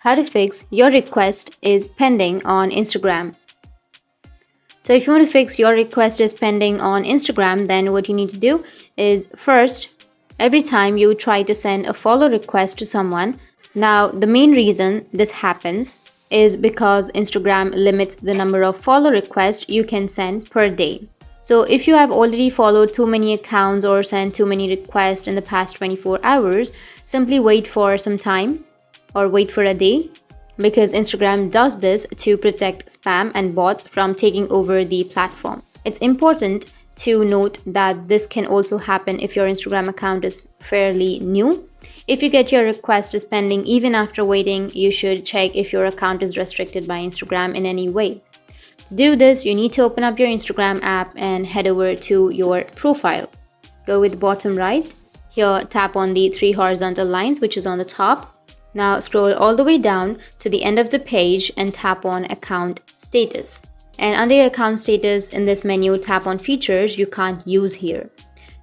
how to fix your request is pending on Instagram. So if you want to fix your request is pending on Instagram, then what you need to do is first, every time you try to send a follow request to someone, now the main reason this happens is because Instagram limits the number of follow requests you can send per day. So if you have already followed too many accounts or sent too many requests in the past 24 hours, simply wait for some time or wait for a day, because Instagram does this to protect spam and bots from taking over the platform. It's important to note that this can also happen if your Instagram account is fairly new. If you get your request is pending even after waiting, you should check if your account is restricted by Instagram in any way. To do this, you need to open up your Instagram app and head over to your profile. Go with bottom right. Here, tap on the three horizontal lines, which is on the top. Now scroll all the way down to the end of the page and tap on account status. And under your account status in this menu, tap on features you can't use here.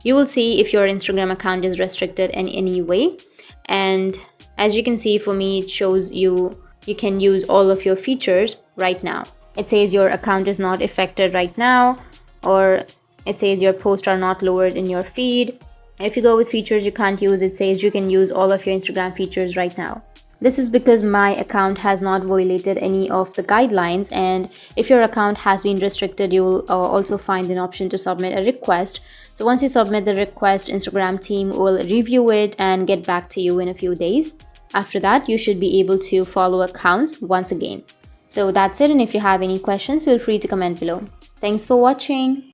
You will see if your Instagram account is restricted in any way. And as you can see, for me, it shows you can use all of your features right now. It says your account is not affected right now, or it says your posts are not lowered in your feed. If you go with features you can't use, it says you can use all of your Instagram features right now. This is because my account has not violated any of the guidelines, and if your account has been restricted, you will also find an option to submit a request. So once you submit the request, Instagram team will review it and get back to you in a few days. After that, you should be able to follow accounts once again. So that's it, and if you have any questions, feel free to comment below. Thanks for watching.